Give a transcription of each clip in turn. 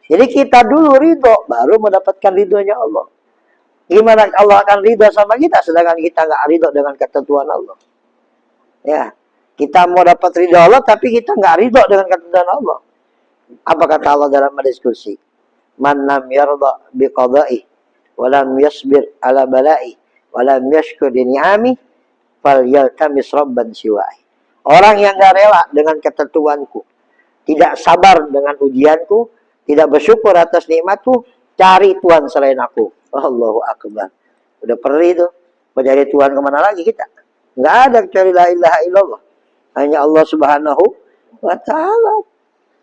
Jadi kita dulu ridho, baru mendapatkan ridhonya Allah. Gimana Allah akan ridho sama kita, sedangkan kita nggak ridho dengan ketentuan Allah. Ya, kita mau dapat ridho Allah, tapi kita nggak ridho dengan ketentuan Allah. Apa kata Allah dalam diskusi? Man lam yarda biqada'i, walam yasbir ala bala'i, walam yashkur ni'ami, fal yaltamis rabban siwa'i. Orang yang nggak rela dengan ketentuanku, tidak sabar dengan ujianku, tidak bersyukur atas nikmatku, cari Tuhan selain aku. Allahu Akbar. Udah perih tuh. Mau cari Tuhan kemana lagi kita? Nggak ada kecuali la ilaha illallah. Hanya Allah Subhanahu wa ta'ala.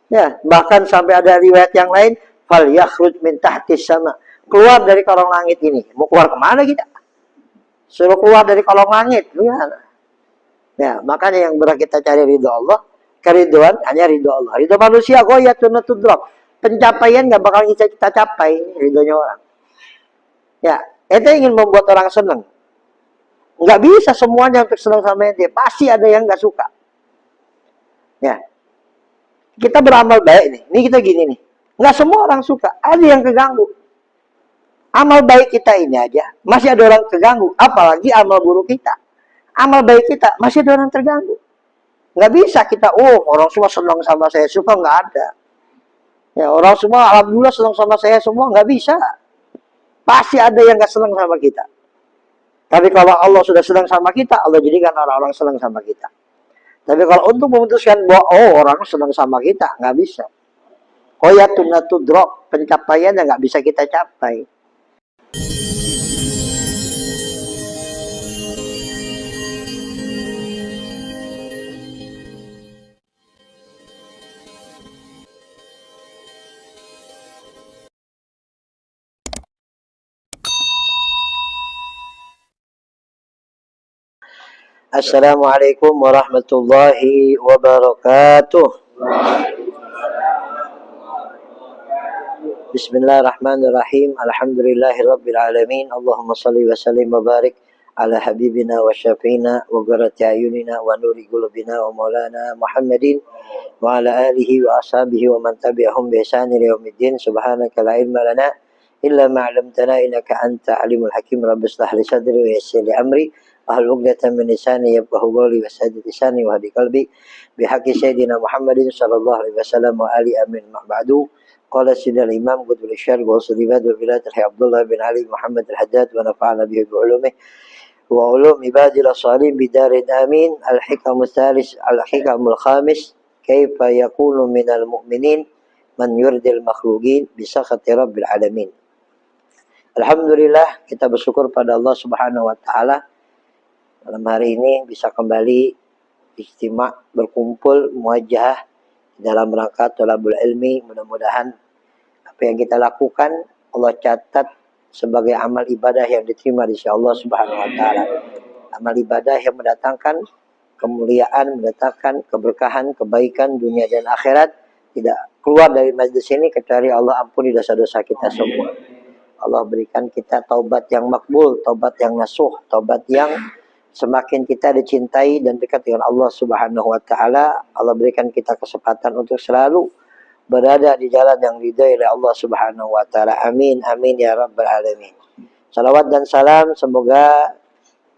Ya, bahkan sampai ada riwayat yang lain, fal yakhruj min tahtis sama. Keluar dari kolong langit ini. Mau keluar kemana kita? Suruh keluar dari kolong langit. Ya, makanya yang berat kita cari ridho Allah. Keriduan hanya ridho Allah. Ridho manusia goyatun tudrak. Pencapaian nggak bakal bisa kita capai ridhonya orang. Ya, ente ingin membuat orang senang. Nggak bisa semuanya untuk senang sama ente. Pasti ada yang nggak suka. Ya, kita beramal baik nih. Ini kita gini nih. Nggak semua orang suka. Ada yang keganggu. Amal baik kita ini aja masih ada orang keganggu. Apalagi amal buruk kita. Amal baik kita masih ada orang terganggu. Nggak bisa kita, orang semua senang sama saya semua, nggak ada. Ya, orang semua alhamdulillah senang sama saya semua, nggak bisa. Pasti ada yang nggak senang sama kita. Tapi kalau Allah sudah senang sama kita, Allah jadikan orang-orang senang sama kita. Tapi kalau untuk memutuskan bahwa orang senang sama kita, nggak bisa. Qoyatun tudrak, pencapaian yang nggak bisa kita capai. Assalamualaikum warahmatullahi wabarakatuh. Bismillahirrahmanirrahim. Alhamdulillahirabbil alamin. Allahumma shalli wa sallim wa barik ala habibina wa syafiina wa qurrati ayunina wa nuri qulubina wa maulana Muhammadin wa ala alihi wa ashabihi wa man tabi'ahum bi ihsan ila yaumiddin. Subhanaka la ilma lana illa ma 'allamtana innaka anta alimul hakim. Rabbi shrah li sadri wa yassir li amri ahlul 'uqdatam min lisani yafqahu qawli wa saddid lisani wa hadi qalbi bihaqqi sayyidina Muhammadin sallallahu alaihi wasallam wa ali amin ma ba'du. Qala sidal imam qutbul syarq wa sulibat wa bilad Abdullah bin Ali Muhammad al-Haddad wa nafa'ana bihi bi ulumih wa ulum ibadil salihin bidarin amin. Al-hikamul thalis al-hikamul khamis kaifa yakunu minal mu'minin man yurdil makhluqin bi sakhati rabbil alamin. Alhamdulillah, kita bersyukur pada Allah Subhanahu wa taala malam hari ini bisa kembali istimewa berkumpul muwajjah dalam rangka thalabul ilmi. Mudah-mudahan apa yang kita lakukan Allah catat sebagai amal ibadah yang diterima di sisi Allah Subhanahu wa taala. Amal ibadah yang mendatangkan kemuliaan, mendatangkan keberkahan, kebaikan dunia dan akhirat. Tidak keluar dari majlis ini kecuali Allah ampuni dosa-dosa kita semua. Allah berikan kita taubat yang makbul, taubat yang nasuh, taubat yang semakin kita dicintai dan dekat dengan Allah Subhanahu wa taala. Allah berikan kita kesempatan untuk selalu berada di jalan yang diridhai oleh Allah Subhanahu wa taala. Amin amin ya rabbal alamin. Salawat dan salam semoga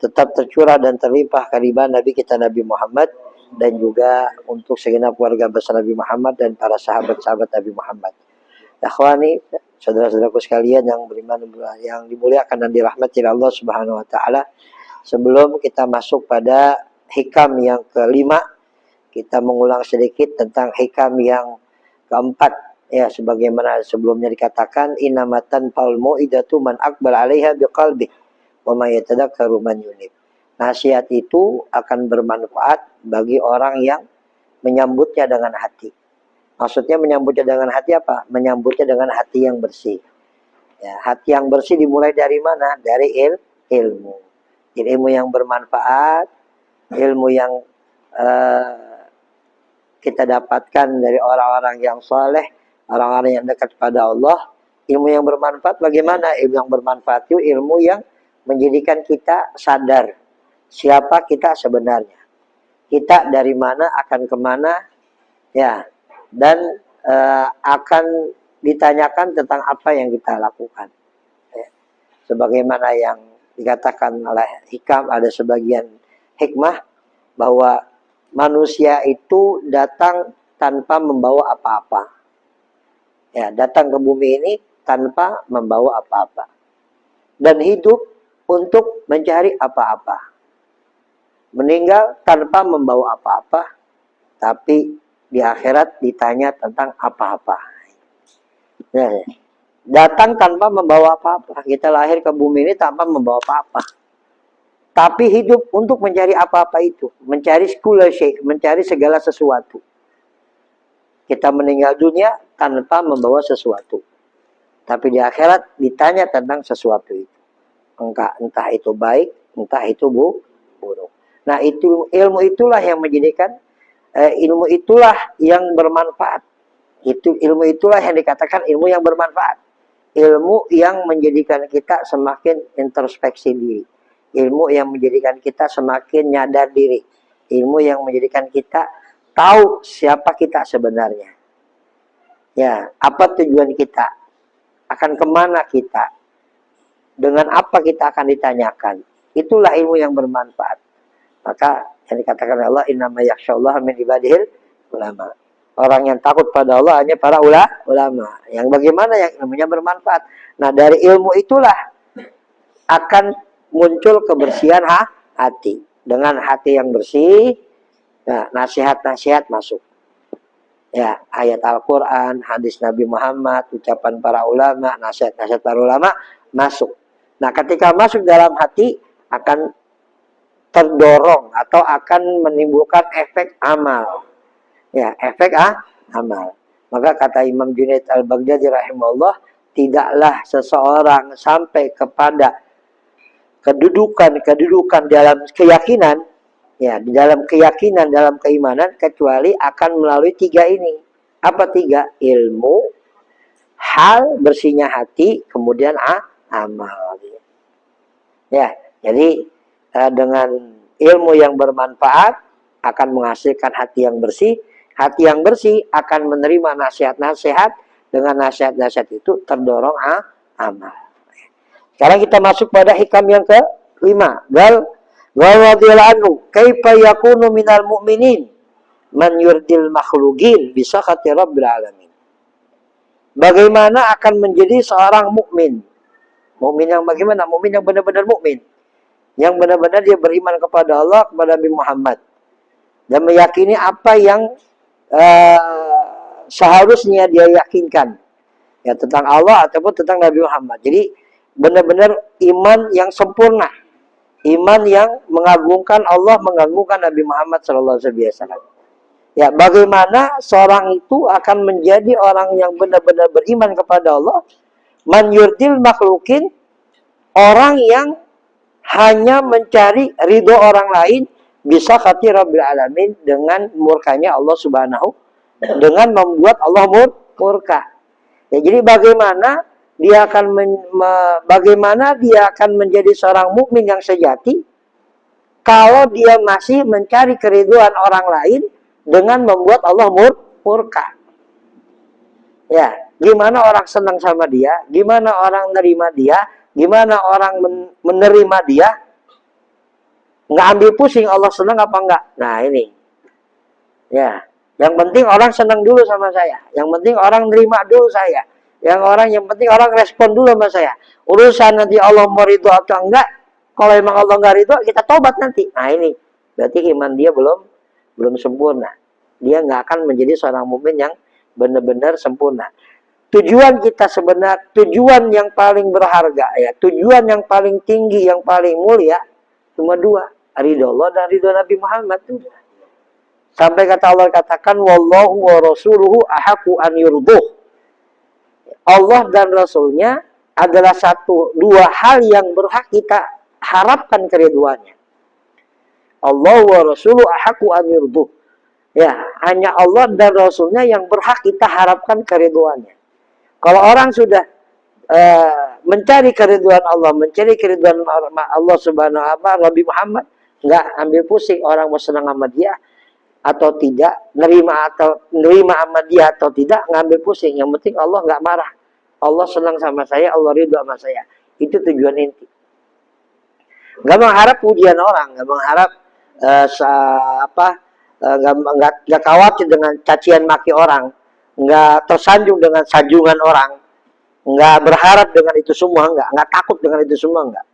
tetap tercurah dan terlimpah kehadiran Nabi kita Nabi Muhammad, dan juga untuk segenap keluarga besar Nabi Muhammad dan para sahabat-sahabat Nabi Muhammad. Akhwani, saudara-saudaraku sekalian yang beriman, yang dimuliakan dan dirahmati Allah Subhanahu wa taala. Sebelum kita masuk pada hikam yang kelima, kita mengulang sedikit tentang hikam yang keempat. Ya, sebagaimana sebelumnya dikatakan, innamatan paul mu'idatu man aqbal 'alaiha biqalbi wa may yatadakkaru man yunib. Nasihat itu akan bermanfaat bagi orang yang menyambutnya dengan hati. Maksudnya menyambutnya dengan hati apa? Menyambutnya dengan hati yang bersih. Ya, hati yang bersih dimulai dari mana? Dari ilmu. Ilmu yang bermanfaat, ilmu yang kita dapatkan dari orang-orang yang saleh, orang-orang yang dekat pada Allah. Ilmu yang bermanfaat bagaimana? Ilmu yang bermanfaat itu ilmu yang menjadikan kita sadar siapa kita sebenarnya. Kita dari mana, akan kemana, ya, dan akan ditanyakan tentang apa yang kita lakukan. Ya. Sebagaimana yang dikatakan oleh hikam, ada sebagian hikmah bahwa manusia itu datang tanpa membawa apa-apa. Ya, datang ke bumi ini tanpa membawa apa-apa. Dan hidup untuk mencari apa-apa. Meninggal tanpa membawa apa-apa, tapi di akhirat ditanya tentang apa-apa. Ya, datang tanpa membawa apa-apa. Kita lahir ke bumi ini tanpa membawa apa-apa. Tapi hidup untuk mencari apa-apa itu. Mencari kulla syai', mencari segala sesuatu. Kita meninggal dunia tanpa membawa sesuatu. Tapi di akhirat ditanya tentang sesuatu itu. Entah itu baik, entah itu buruk. Nah, itu ilmu itulah yang menjadikan ilmu itulah yang bermanfaat. Ilmu itulah yang dikatakan ilmu yang bermanfaat. Ilmu yang menjadikan kita semakin introspeksi diri. Ilmu yang menjadikan kita semakin nyadar diri. Ilmu yang menjadikan kita tahu siapa kita sebenarnya. Ya, apa tujuan kita? Akan kemana kita? Dengan apa kita akan ditanyakan? Itulah ilmu yang bermanfaat. Maka yang dikatakan Allah, innama yakhsyallaha min ibadihil ulama. Orang yang takut pada Allah hanya para ulama. Yang bagaimana yang ilmunya bermanfaat. Nah, dari ilmu itulah akan muncul kebersihan hati. Dengan hati yang bersih, nah, nasihat-nasihat masuk. Ya, ayat Al-Quran, hadis Nabi Muhammad, ucapan para ulama, nasihat-nasihat para ulama masuk. Nah, ketika masuk dalam hati akan terdorong atau akan menimbulkan efek amal. Ya, efek amal. Maka kata Imam Junaid Al-Baghdadi rahimahullah, tidaklah seseorang sampai kepada kedudukan dalam keyakinan, ya, di dalam keyakinan, dalam keimanan, kecuali akan melalui tiga ini. Apa tiga? Ilmu, hal, bersihnya hati, kemudian amal. Ya, jadi dengan ilmu yang bermanfaat akan menghasilkan hati yang bersih. Hati yang bersih akan menerima nasihat-nasihat. Dengan nasihat-nasihat itu terdorong amal. Sekarang kita masuk pada hikam yang kelima. Gal radhiyallahu anhu, kaifa yakunu minal mu'minin man yurdil makhluqin bi sakhati rabbil alamin. Bagaimana akan menjadi seorang mukmin? Mukmin yang bagaimana? Mukmin yang benar-benar mukmin. Yang benar-benar dia beriman kepada Allah, kepada Nabi Muhammad. Dan meyakini apa yang seharusnya dia yakinkan. Ya, tentang Allah ataupun tentang Nabi Muhammad. Jadi benar-benar iman yang sempurna. Iman yang mengagungkan Allah, mengagungkan Nabi Muhammad SAW. Ya, bagaimana seorang itu akan menjadi orang yang benar-benar beriman kepada Allah? Man yurdil makhlukin, orang yang hanya mencari ridho orang lain, bisa khati Rabbil Alamin, dengan murkanya Allah Subhanahu, dengan membuat Allah murka. Ya, jadi bagaimana dia akan menjadi seorang mukmin yang sejati kalau dia masih mencari keriduan orang lain dengan membuat Allah murka. Ya, gimana orang senang sama dia, gimana orang menerima dia, gimana orang menerima dia, nggak ambil pusing Allah senang apa enggak. Nah, ini. Ya, yang penting orang senang dulu sama saya, yang penting orang nerima dulu saya. Yang penting orang respon dulu sama saya. Urusan nanti Allah mau ridho atau enggak, kalau emang Allah enggak ridho, kita tobat nanti. Nah, ini berarti iman dia belum sempurna. Dia nggak akan menjadi seorang mukmin yang benar-benar sempurna. Tujuan kita sebenarnya, tujuan yang paling berharga, ya, tujuan yang paling tinggi, yang paling mulia, cuma dua, ridho Allah dan ridho Nabi Muhammad. Sampai kata Allah katakan, wallahu wa rasuluhu ahaqqu an yurduh. Allah dan Rasulnya adalah dua hal yang berhak kita harapkan keriduannya. Allah wa rasuluhu ahaqqu an yurduh. Ya, hanya Allah dan Rasulnya yang berhak kita harapkan keriduannya. Kalau orang sudah mencari keriduan Allah, mencari keriduan Allah Subhanahu wa ta'ala, Nabi Muhammad, nggak ambil pusing orang mau senang sama dia atau tidak, nerima sama dia atau tidak, ngambil pusing. Yang penting Allah nggak marah. Allah senang sama saya, Allah ridho sama saya. Itu tujuan inti. Nggak mengharap pujian orang, nggak mengharap nggak khawatir dengan cacian maki orang, nggak tersanjung dengan sanjungan orang, nggak berharap dengan itu semua, nggak takut dengan itu semua, nggak.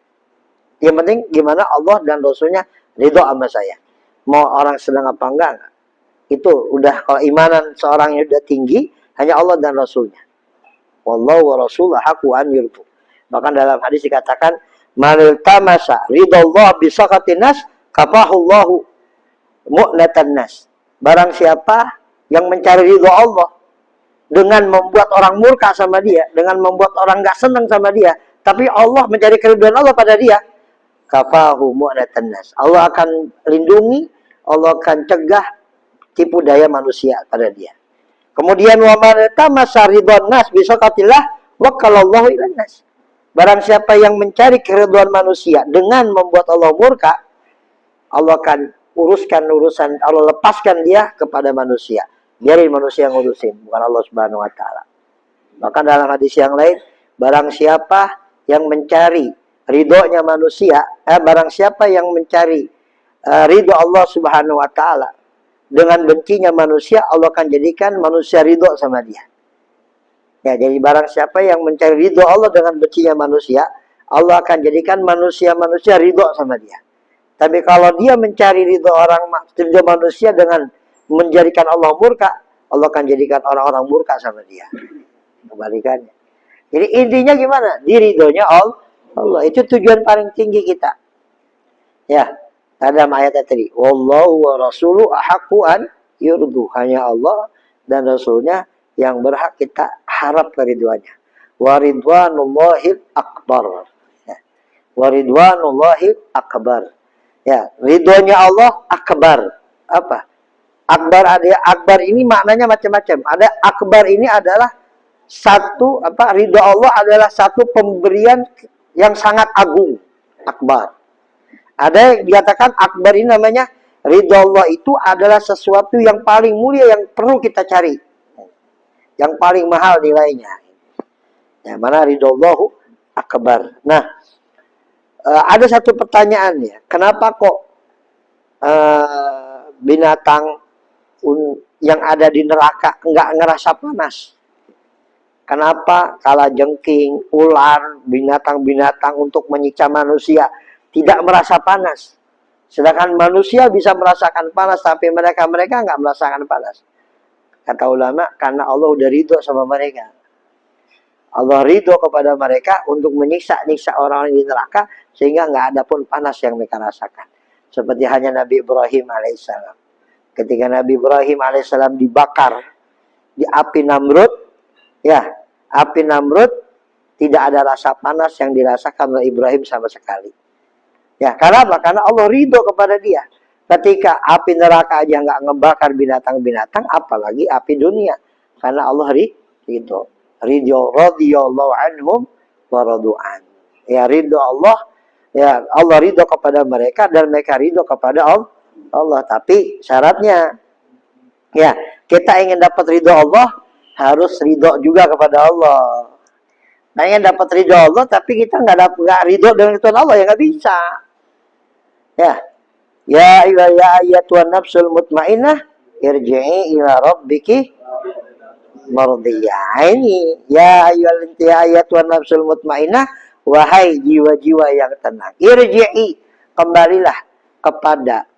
Yang penting gimana Allah dan Rasulnya ridho sama saya. Mau orang sedang apa enggak. Itu udah, kalau imanan seorang yang udah tinggi, hanya Allah dan Rasulnya. Wallahu wa rasuluhu haqqu an yurdu. Bahkan dalam hadis dikatakan, "Man tamasa ridallah bi saqatin nas, kafahullahu mu'natan nas." Barang siapa yang mencari ridho Allah dengan membuat orang murka sama dia, dengan membuat orang enggak senang sama dia, tapi Allah mencari keridhaan Allah pada dia, kafahu mu'natan nas. Allah akan lindungi, Allah akan cegah tipu daya manusia pada dia. Kemudian wa man tamasa ridwan nas bi saqatillah wakalallahu ilan nas. Barang siapa yang mencari keridhaan manusia dengan membuat Allah murka, Allah akan uruskan urusan, Allah lepaskan dia kepada manusia. Biarin manusia yang ngurusin, bukan Allah Subhanahu wa taala. Bahkan dalam hadis yang lain, barang siapa yang mencari ridhonya manusia, barang siapa yang mencari ridho Allah Subhanahu wa taala dengan bencinya manusia, Allah akan jadikan manusia ridho sama dia. Ya, jadi barang siapa yang mencari ridho Allah dengan bencinya manusia, Allah akan jadikan manusia ridho sama dia. Tapi kalau dia mencari ridho manusia dengan menjadikan Allah murka, Allah akan jadikan orang-orang murka sama dia. Kebalikannya. Jadi intinya gimana? Di ridhonya Allah. Itu tujuan paling tinggi kita. Ya, ada ayatnya tadi. Wallahu wa rasuluhu ahaqqu an yurdu. Hanya Allah dan Rasulnya yang berhak kita harap keridhoannya. Wa ridwanullahil akbar. Ya. Wa ridwanullahil akbar. Ya, ridhonya Allah akbar. Apa? Akbar ini maknanya macam-macam. Ada akbar ini adalah satu, ridho Allah adalah satu pemberian yang sangat agung. Akbar. Ada yang dikatakan akbar ini namanya ridho Allah itu adalah sesuatu yang paling mulia yang perlu kita cari. Yang paling mahal nilainya. Yang mana ridho Allah akbar. Nah, ada satu pertanyaan ya. Kenapa kok binatang yang ada di neraka nggak ngerasa panas? Kenapa kalajengking, ular, binatang-binatang untuk menyiksa manusia tidak merasa panas? Sedangkan manusia bisa merasakan panas, tapi mereka nggak merasakan panas. Kata ulama, karena Allah udah ridho sama mereka. Allah ridho kepada mereka untuk menyiksa orang di neraka, sehingga nggak ada pun panas yang mereka rasakan. Seperti hanya Nabi Ibrahim alaihissalam. Ketika Nabi Ibrahim alaihissalam dibakar di api Namrud, ya, api Namrud tidak ada rasa panas yang dirasakan oleh Ibrahim sama sekali. Ya, karena apa? Karena Allah ridho kepada dia. Ketika api neraka aja nggak ngebakar binatang-binatang, apalagi api dunia. Karena Allah ridho. Ridho radhiyallahu anhum wa radu'an. Ya, ridho Allah. Ya, Allah ridho kepada mereka dan mereka ridho kepada Allah. Tapi syaratnya, ya, kita ingin dapat ridho Allah, harus ridho juga kepada Allah. Pengen dapat ridho Allah, tapi kita nggak ridho dengan Tuhan Allah, ya nggak bisa. Ya ayyatuhan nafsul mutmainnah irji'i ila rabbiki mardiyah. Ini ya ayyatuhan nafsul mutmainnah, wahai jiwa-jiwa yang tenang, irji'i, kembalilah kepada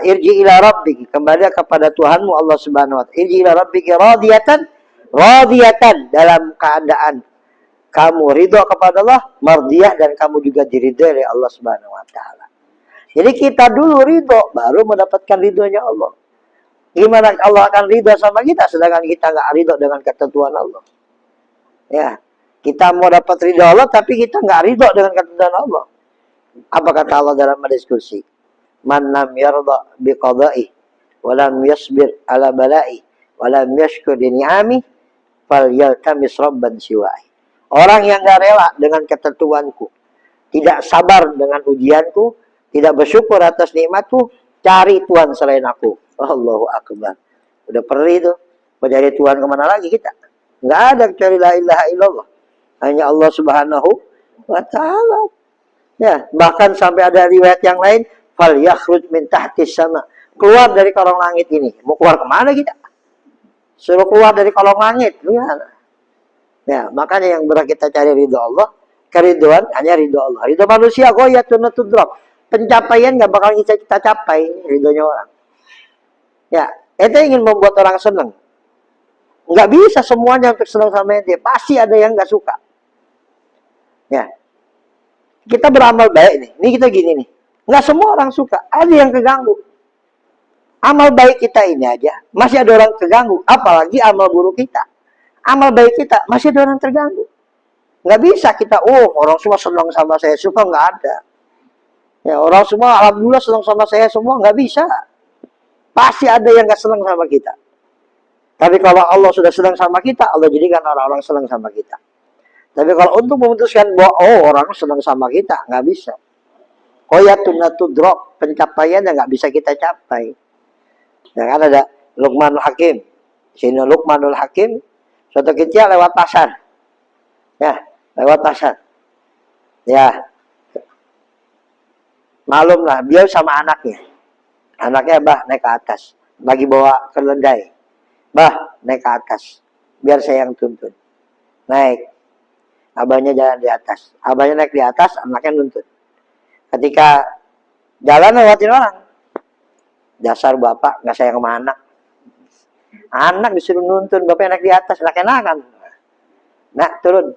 irji ila rabbiki, kembali kepada Tuhanmu Allah Subhanahu wa taala. Irji ila rabbiki radiyatan, dalam keadaan kamu ridho kepada Allah, mardiyah, dan kamu juga diridhoi oleh Allah Subhanahu wa taala. Jadi kita dulu ridho, baru mendapatkan ridhonya Allah. Gimana Allah akan ridho sama kita, sedangkan kita nggak ridho dengan ketentuan Allah? Ya, kita mau dapat ridho Allah, tapi kita nggak ridho dengan ketentuan Allah. Apa kata Allah dalam diskusi? Man lam yarda biqada'i wa lam yasbir ala bala'i wa lam yashkur li ni'ami falyaltamis rabban siwa'i. Orang yang gak rela dengan ketentuanku, tidak sabar dengan ujianku, tidak bersyukur atas nikmatku, cari Tuhan selain aku. Allahu Akbar. Udah perih tuh. Mau cari Tuhan kemana lagi kita? Nggak ada kecuali la ilaha illallah. Hanya Allah Subhanahu wa Ta'ala. Ya, bahkan sampai ada riwayat yang lain, fal yakhruj min tahtis sama. Keluar dari kolong langit ini. Mau keluar kemana kita? Suruh keluar dari kolong langit. Ya, makanya yang berat kita cari ridho Allah, keriduan hanya ridho Allah. Ridho manusia goyatun tudrok. Pencapaian nggak bakal kita capai ridhonya orang. Ya, ente ingin membuat orang senang. Nggak bisa semuanya untuk senang sama ente. Pasti ada yang nggak suka. Ya, kita beramal baik nih. Ini kita gini nih. Nggak semua orang suka. Ada yang keganggu. Amal baik kita ini aja masih ada orang keganggu. Apalagi amal buruk kita. Amal baik kita masih ada orang terganggu. Nggak bisa kita, orang semua senang sama saya semua, nggak ada. Ya, orang semua alhamdulillah senang sama saya semua, nggak bisa. Pasti ada yang nggak senang sama kita. Tapi kalau Allah sudah senang sama kita, Allah jadikan orang-orang senang sama kita. Tapi kalau untuk memutuskan bahwa orang senang sama kita, nggak bisa. Qoyatun tudrok, pencapaiannya nggak bisa kita capai. Ya kan ada Luqmanul Hakim. Sini Luqmanul Hakim, suatu ketika lewat pasar. Ya, lewat pasar. Ya. Malum lah, dia sama anaknya. Anaknya, bah, naik ke atas. Bagi bawa keledai. Bah, naik ke atas. Biar saya yang tuntun. Naik. Abahnya jalan di atas. Abahnya naik di atas, anaknya nuntun. Ketika jalan lewatin orang. Dasar bapak, nggak sayang sama anak. Anak disuruh nuntun, bapaknya naik di atas. Enak-enakan. Nah, turun.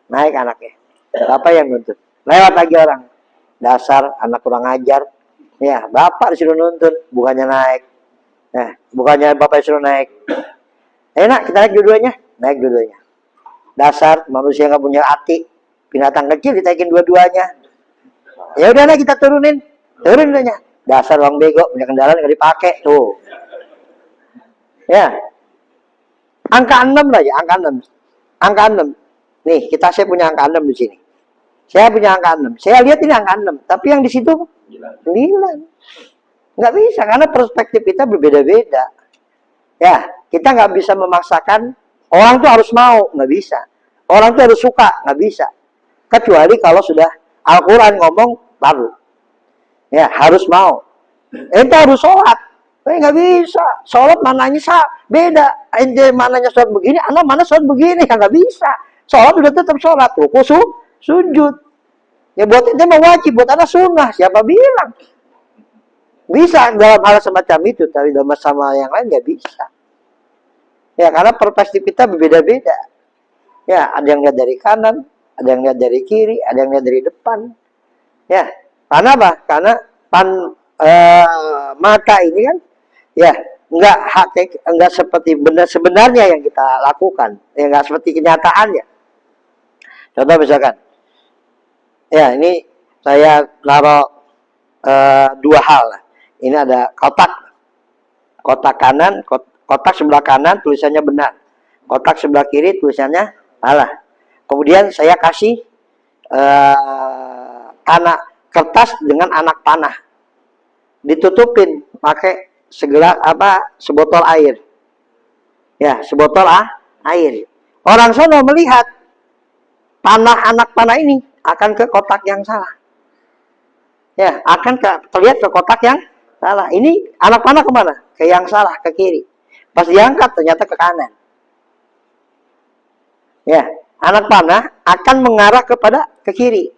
Naik anaknya. Bapak yang nuntun. Lewat lagi orang. Dasar anak kurang ajar. Ya, bapak disuruh nuntun, bukannya naik. Nah, bukannya bapak disuruh naik. Enak, kita naik dua-duanya. Naik dua-duanya. Dasar manusia nggak punya hati. Binatang kecil ditaikin dua-duanya. Ya udahlah kita turunin. Turun dua-duanya. Dasar orang bego, punya kendaraan nggak dipakai. Tuh. Ya. Angka 6 lah ya, angka 6. Angka 6. Nih, saya punya angka 6 di sini. Saya punya angka 6. Saya lihat ini angka 6. Tapi yang di situ 9. Nggak bisa, karena perspektif kita berbeda-beda. Ya, kita nggak bisa memaksakan orang tuh harus mau. Nggak bisa. Orang tuh harus suka. Nggak bisa. Kecuali kalau sudah Al-Quran ngomong, baru. Ya, harus mau. Itu harus sholat. Nggak bisa. Sholat mananya beda. Ente mananya sholat begini, anak mana sholat begini. Nggak bisa. Sholat udah tetap sholat. Ruku sujud. Ya buat ente mau wajib, buat anak sunnah. Siapa bilang? Bisa dalam hal semacam itu, tapi dalam sama yang lain nggak bisa. Ya karena perspektif kita berbeda-beda. Ya ada yang lihat dari kanan, ada yang lihat dari kiri, ada yang lihat dari depan. Ya karena apa? Karena mata ini kan, ya nggak seperti benar sebenarnya yang kita lakukan, ya nggak seperti kenyataannya. Contoh misalkan, ya ini saya naruh dua hal. Ini ada kotak kanan, kotak sebelah kanan tulisannya benar, kotak sebelah kiri tulisannya salah. Kemudian saya kasih kertas dengan anak panah, ditutupin pakai sebotol air. Ya, sebotol air. Orang sono melihat anak panah ini akan ke kotak yang salah. Ya, akan terlihat ke kotak yang salah. Ini anak panah kemana? Ke yang salah, ke kiri. Pas diangkat ternyata ke kanan. Ya, anak panah akan mengarah ke kiri.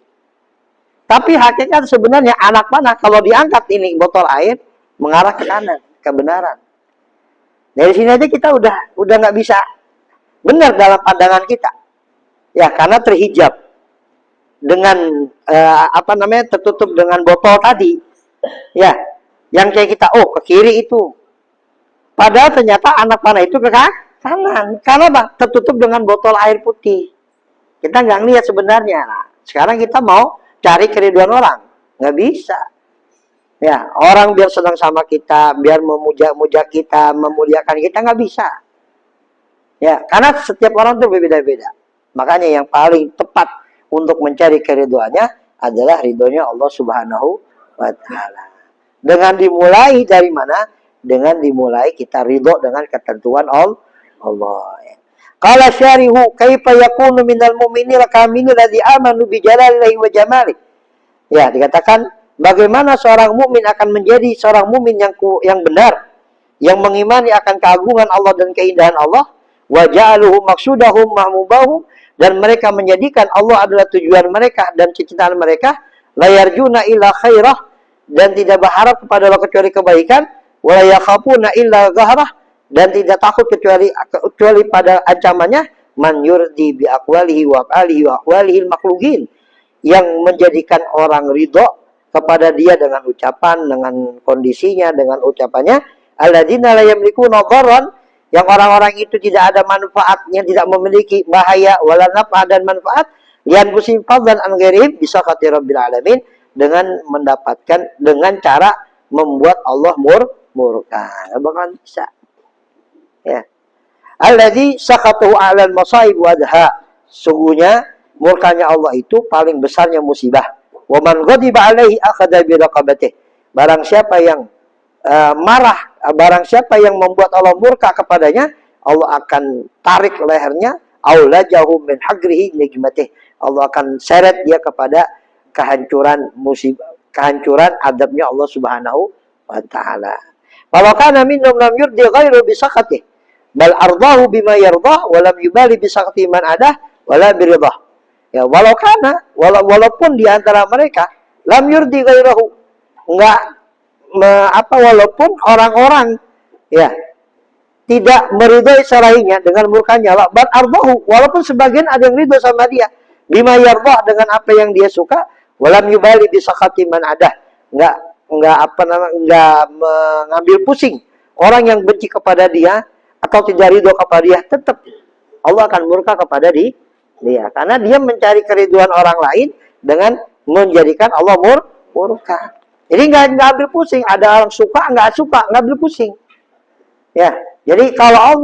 Tapi hakikat sebenarnya anak panah kalau diangkat ini botol air mengarah ke kanan, kebenaran. Dari sini aja kita udah nggak bisa benar dalam pandangan kita. Ya, karena terhijab dengan tertutup dengan botol tadi. Ya, yang kayak kita ke kiri itu. Padahal ternyata anak panah itu ke kanan. Karena apa? Tertutup dengan botol air putih. Kita nggak lihat sebenarnya. Nah, sekarang kita mau cari keriduan orang, nggak bisa. Ya, orang biar senang sama kita, biar memuja kita, memuliakan kita, nggak bisa. Ya, karena setiap orang itu berbeda-beda. Makanya yang paling tepat untuk mencari keriduannya adalah ridhonya Allah Subhanahu wa Ta'ala. Dengan dimulai dari mana? dengan dimulai kita ridho dengan ketentuan Allah. Qala syarihu kaifa yakunu minal mu'minil kamilil ladzi amanu bi jalalillahi wa jamali. Ya, dikatakan bagaimana seorang mukmin akan menjadi seorang mukmin yang benar, yang mengimani akan keagungan Allah dan keindahan Allah, wa ja'aluhu maqsudahum mahmubahum, dan mereka menjadikan Allah adalah tujuan mereka dan kecintaan mereka, la yarjuna illa khairah, dan tidak berharap kepada Allah kecuali kebaikan, wa la yakhafuna illa ghahrah, dan tidak takut kecuali pada ancamannya, man yurdi bi aqwalihi wa af'alihi wa aqwalihi al-makhluqin, yang menjadikan orang ridho kepada dia dengan ucapan, dengan kondisinya, dengan ucapannya, alladzina la yamlikuna dharran, yang orang-orang itu tidak ada manfaatnya, tidak memiliki bahaya wala nafa dan manfaat, lian musim fadlan an ghairihim bisa kata rabbil alamin, dengan mendapatkan dengan cara membuat Allah murka. Bakalan bisa. Ya. Alladzi sakhatuhu 'alal masaib wadha. Sungguhnya murkanya Allah itu paling besarnya musibah. Wa man ghadiba 'alaihi akhadha bi raqabatihi. Barang siapa yang marah, barang siapa yang membuat Allah murka kepadanya, Allah akan tarik lehernya, aulajahu min hagrihi nikmatih. Allah akan seret dia kepada kehancuran musibah, kehancuran adabnya Allah Subhanahu wa taala. Walau kana minhum lam yurdi ghairu bi sakhatih, bal ardahu bima yardah wa lam yubali bi sakhati man adah wala bi ridah. Ya, walaupun di antara mereka lam yurdi ghairahu, enggak walaupun orang-orang ya tidak meridhoi selainnya dengan murkanya Allah, bal ardahu, walaupun sebagian ada yang ridho sama dia, bima yardah, dengan apa yang dia suka, walam yubali bi sakhati man adah, enggak mengambil pusing orang yang benci kepada dia atau tidak ridho kepada dia, tetap Allah akan murka kepada dia, karena dia mencari keriduan orang lain dengan menjadikan Allah murka. Jadi nggak ambil pusing, ada orang suka nggak ambil pusing. Ya, jadi kalau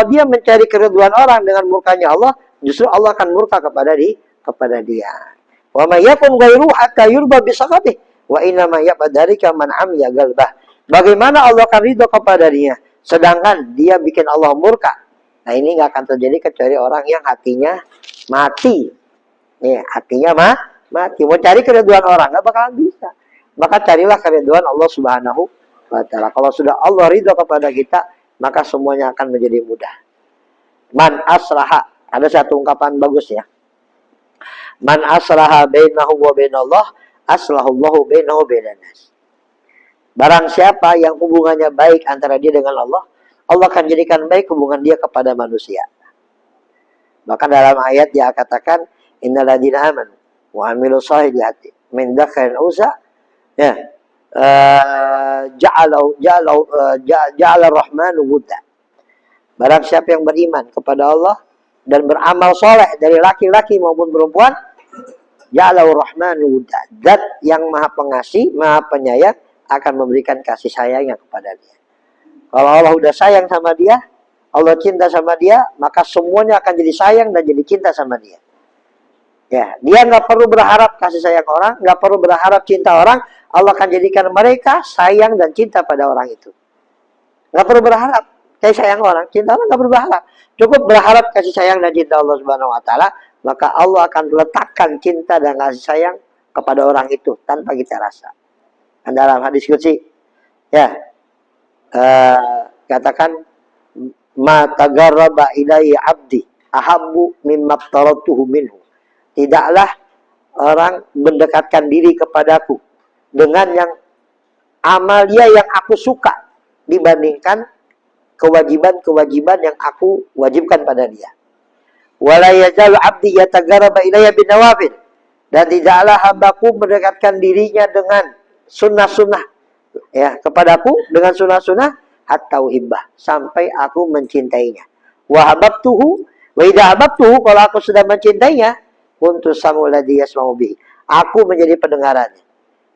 dia mencari keriduan orang dengan murkanya Allah, justru Allah akan murka kepada dia. Wa may yakun ghairu hatta yurba bi sakhatih wa inna ma yabdalika man amiya galbah. Bagaimana Allah akan ridho kepada dia sedangkan dia bikin Allah murka? Nah, ini nggak akan terjadi kecuali orang yang hatinya mati. Nih, hatinya mati. Mau cari keriduan orang nggak bakalan bisa. Maka carilah keriduan Allah Subhanahu wa taala. Kalau sudah Allah ridho kepada kita, maka semuanya akan menjadi mudah. Man aslaha, ada satu ungkapan bagus ya. Man aslaha bainahu wa bainallah, aslahullahu bainahu bainan nas. Barang siapa yang hubungannya baik antara dia dengan Allah, Allah akan jadikan baik hubungan dia kepada manusia. Bahkan dalam ayat dia katakan, innal ladzina amanu wa amilus solihati min dzakarin unsa, ya, ja'ala rahmanu wudda. Barang siapa yang beriman kepada Allah dan beramal soleh dari laki-laki maupun perempuan, ja'ala rahmanu wudda, zat yang maha pengasih, maha penyayang, akan memberikan kasih sayangnya kepada dia. Kalau Allah udah sayang sama dia, Allah cinta sama dia, maka semuanya akan jadi sayang dan jadi cinta sama dia. Ya, dia nggak perlu berharap kasih sayang orang, nggak perlu berharap cinta orang. Allah akan jadikan mereka sayang dan cinta pada orang itu. Nggak perlu berharap kasih sayang orang, cinta orang nggak perlu berharap. Cukup berharap kasih sayang dan cinta Allah Subhanahu wa taala, maka Allah akan letakkan cinta dan kasih sayang kepada orang itu tanpa kita rasa. Dan dalam hadis qudsi, ya, katakan, ma tagarraba ilayya abdi ahabbu mimma aftaratuhu minhu. Tidaklah orang mendekatkan diri kepadaku dengan yang amal dia yang aku suka dibandingkan kewajiban-kewajiban yang aku wajibkan pada dia. Wala yazalu abdi yatagarraba ilayya binawafil, dan tidaklah hambaku mendekatkan dirinya dengan sunnah-sunnah, ya, kepadaku dengan sunnah-sunnah, hatta uhibbah, sampai aku mencintainya. Wa hababtuhu wa idza hababtuhu, kalau aku sudah mencintainya, kuntu samul ladzi yasma'u bihi, aku menjadi pendengarannya.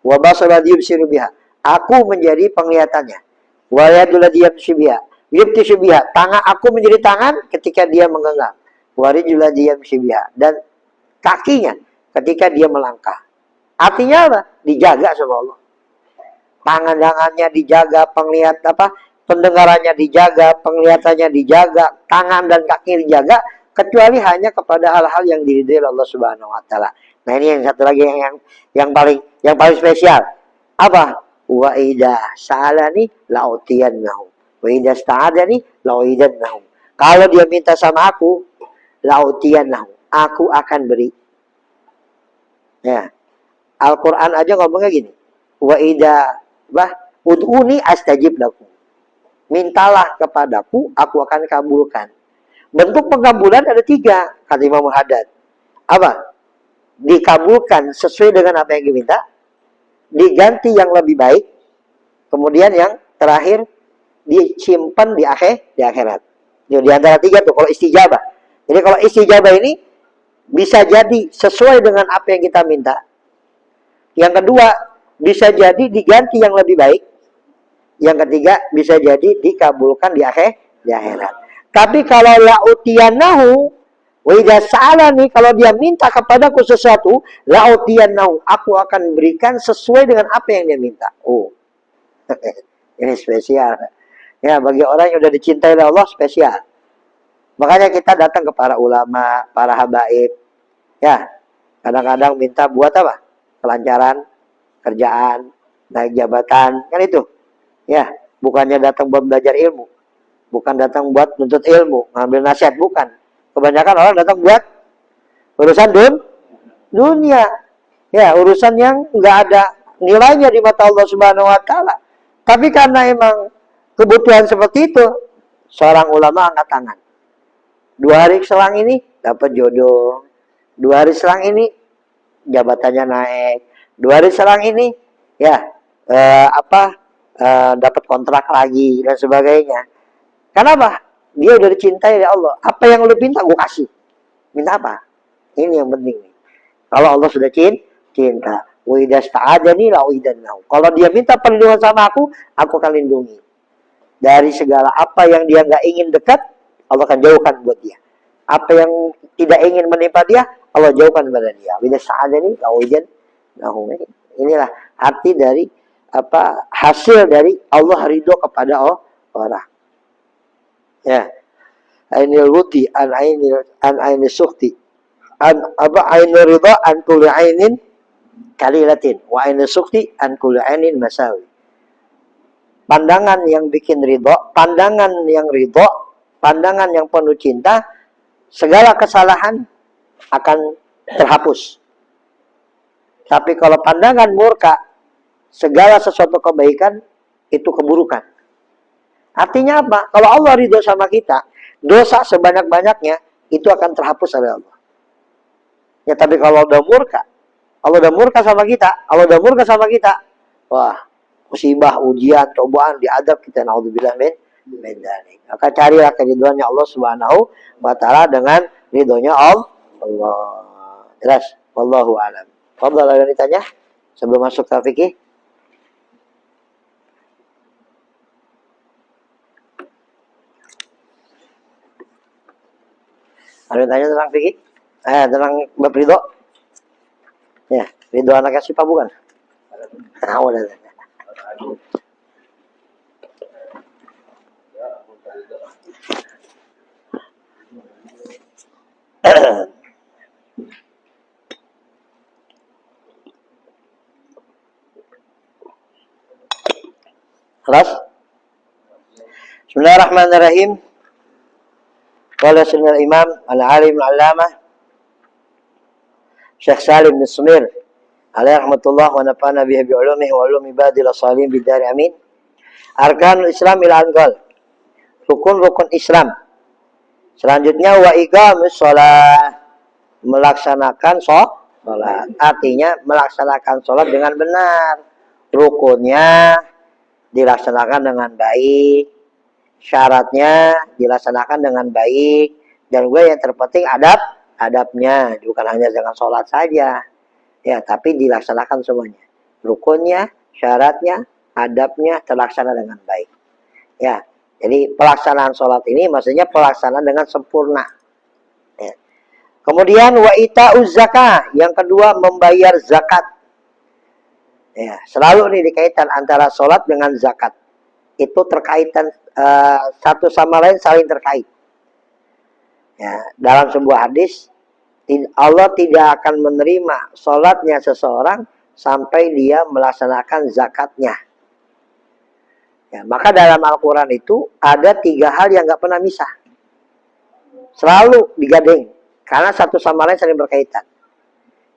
Wa basara ladzi yubsiru biha, aku menjadi penglihatannya. Wa yadul ladzi yamshi biha yubtishu biha, tangan aku menjadi tangan ketika dia menggenggam. Wa rijlul ladzi yamshi biha, dan kakinya ketika dia melangkah. Artinya apa? Dijaga sama Allah. Pandangannya dijaga, pendengarannya dijaga, penglihatannya dijaga, tangan dan kaki dijaga, kecuali hanya kepada hal-hal yang diridhai Allah Subhanahu wa taala. Nah, ini yang satu lagi yang paling spesial. Apa? Wa idza sa'alani la'utiyannahu. Wa idza sta'adani la'uidannahu. Kalau dia minta sama aku, la'utiyannahu, aku akan beri. Ya. Al-Qur'an aja ngomongnya gini. Wa idza ud'uni astajib lakum. Mintalah kepadaku, aku akan kabulkan. Bentuk pengabulan ada 3, kata Imam Haddad. Apa? Dikabulkan sesuai dengan apa yang diminta, diganti yang lebih baik, kemudian yang terakhir disimpan di akhirat. Di antara 3 tuh kalau istijabah. Jadi kalau istijabah ini bisa jadi sesuai dengan apa yang kita minta. Yang kedua, bisa jadi diganti yang lebih baik. Yang ketiga, bisa jadi dikabulkan di akhirat. Tapi kalau la'utiyanahu wa idza sa'alani, kalau dia minta kepadaku sesuatu, la'utiyanahu, aku akan berikan sesuai dengan apa yang dia minta. Oh. Ini spesial. Ya, bagi orang yang sudah dicintai oleh Allah, spesial. Makanya kita datang ke para ulama, para habaib. Ya, kadang-kadang minta buat apa? Kelancaran, kerjaan, naik jabatan, kan itu. Ya, bukannya datang buat belajar ilmu. Bukan datang buat nuntut ilmu, ngambil nasihat, bukan. Kebanyakan orang datang buat urusan dunia. Ya, urusan yang nggak ada nilainya di mata Allah Subhanahu wa taala. Tapi karena emang kebutuhan seperti itu, seorang ulama angkat tangan. 2 hari selang ini dapat jodoh. 2 hari selang ini jabatannya naik. 2 hari selang ini ya dapat kontrak lagi dan sebagainya. Kenapa? Dia udah dicintai oleh Allah. Apa yang lu minta, gue kasih. Minta apa? Ini yang penting. Kalau Allah sudah cinta. Wa idza sta'adani la'uidannahu. Kalau dia minta perlindungan sama aku akan lindungi. Dari segala apa yang dia nggak ingin dekat, Allah akan jauhkan buat dia. Apa yang tidak ingin menimpa dia, Allah jauhkan pada dia. Wa idza sta'adani la'uidannahu. Inilah arti dari hasil dari Allah ridho kepada orang. Ya, ainil wuti an ainil sukhti ainil ridha an kulli ainin kalilatin wa ainil sukhti an kulli ainin masawi. Pandangan yang bikin ridho, pandangan yang ridho, pandangan yang penuh cinta, segala kesalahan akan terhapus. Tapi kalau pandangan murka, segala sesuatu kebaikan itu keburukan. Artinya apa? Kalau Allah ridho sama kita, dosa sebanyak-banyaknya itu akan terhapus oleh Allah. Ya, tapi kalau Allah udah murka sama kita, wah, musibah, ujian, cobaan, diadab kita, naudzubillah min dzalik. Maka carilah keridhoannya Allah Subhanahu wa taala dengan ridhonya Allah. Jelas? Wallahu a'lam. Fadhal, ada yang ditanya sebelum masuk ke fikih? Ada yang tanya tentang fikih? Tentang bab ridho? Ya, ridho anaknya siapa bukan? Udah. Kelas? Bismillahirrahmanirrahim. Qala sunnah imam al-alim al-allamah Syekh Salim bin Sumir alaihi rahmatullah wa nafa'ana bihi bi ulumihi wa ulumi ibadil salihin bidari amin. Arkanul Islam ila anqal. Rukun-rukun Islam. Selanjutnya wa iqamus shalah, melaksanakan sholat. Artinya melaksanakan sholat dengan benar. Rukunnya dilaksanakan dengan baik, syaratnya dilaksanakan dengan baik, dan gue yang terpenting adabnya, bukan hanya dengan sholat saja ya, tapi dilaksanakan semuanya, rukunnya, syaratnya, adabnya terlaksana dengan baik ya. Jadi pelaksanaan sholat ini maksudnya pelaksanaan dengan sempurna ya. Kemudian wa ita'uz zakah, yang kedua membayar zakat. Ya, selalu nih dikaitan antara sholat dengan zakat. Itu terkaitan satu sama lain, saling terkait. Ya, dalam sebuah hadis, Allah tidak akan menerima sholatnya seseorang sampai dia melaksanakan zakatnya. Ya, maka dalam Al-Quran itu ada 3 hal yang nggak pernah misah. Selalu digading. Karena satu sama lain saling berkaitan.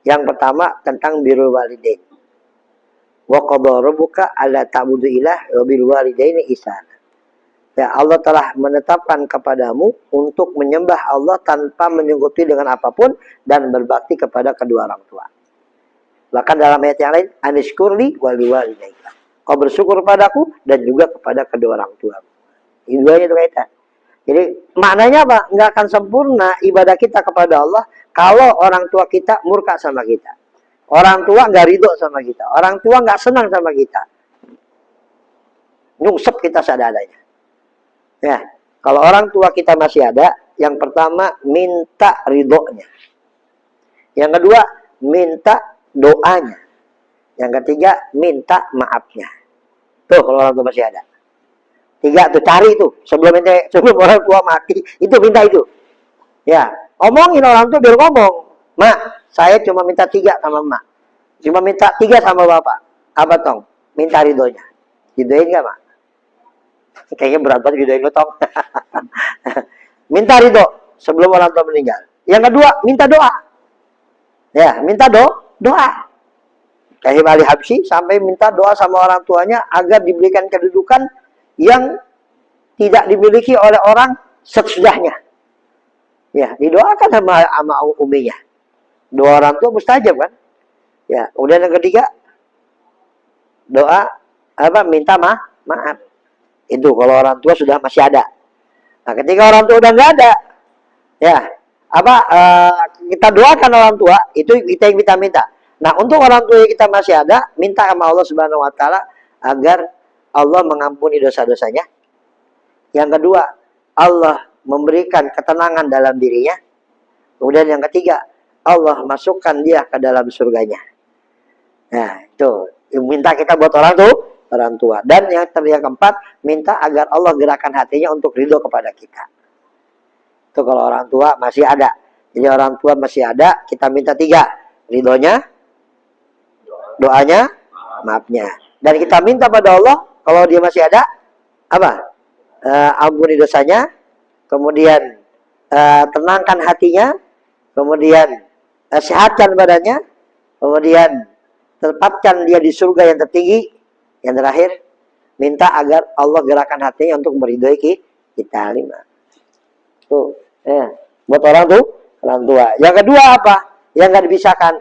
Yang pertama tentang birrul walidain. Wa qadha rabbuka alla ta'budu illa wa bil walidaini ihsana. Ya, Allah telah menetapkan kepadamu untuk menyembah Allah tanpa menyekutuai dengan apapun dan berbakti kepada kedua orang tua. Bahkan dalam ayat yang lain, anishkurli wali walidaika. Kau bersyukur padaku dan juga kepada kedua orang tua. Ini duanya itu kaitan. Jadi maknanya apa? Nggak akan sempurna ibadah kita kepada Allah kalau orang tua kita murka sama kita. Orang tua nggak ridho sama kita. Orang tua nggak senang sama kita. Nyungsep kita seadanya. Ya, kalau orang tua kita masih ada, yang pertama minta ridhonya. Yang kedua minta doanya. Yang ketiga minta maafnya. Tuh kalau orang tua masih ada. 3 tuh cari tuh sebelum orang tua mati itu minta itu. Ya, omongin orang tua biar ngomong. Mak, saya cuma minta 3 sama emak. Cuma minta 3 sama bapak. Apa tong? Minta ridhonya. Ridhoin gak mak? Kayaknya berat banget ridhoin lo tong. Minta ridho sebelum orang tua meninggal. Yang kedua minta doa. Ya, minta doa. Kayak Ali Habsyi sampai minta doa sama orang tuanya agar diberikan kedudukan yang tidak dimiliki oleh orang sesudahnya. Ya, didoakan sama uminya. Doa orang tua mustajab kan? Ya, kemudian yang ketiga doa apa? Minta maaf. Itu kalau orang tua sudah masih ada. Nah, ketika orang tua udah nggak ada, ya apa? Kita doakan orang tua itu kita yang minta. Nah, untuk orang tua yang kita masih ada, minta sama Allah Subhanahu Wa Taala agar Allah mengampuni dosa-dosanya. Yang kedua, Allah memberikan ketenangan dalam dirinya. Kemudian yang ketiga, Allah masukkan dia ke dalam surganya. Nah, itu minta kita buat orang tua. Dan yang keempat, minta agar Allah gerakan hatinya untuk ridho kepada kita. Itu kalau orang tua masih ada. Jadi orang tua masih ada, kita minta 3. Ridhonya, doanya, maafnya. Dan kita minta pada Allah, kalau dia masih ada, apa? Ampuni dosanya, kemudian tenangkan hatinya, kemudian sehatkan badannya, kemudian tempatkan dia di surga yang tertinggi, yang terakhir minta agar Allah gerakan hatinya untuk meridhoi kita. 5. Tuh, buat orang tua. Yang kedua apa? Yang nggak dipisahkan,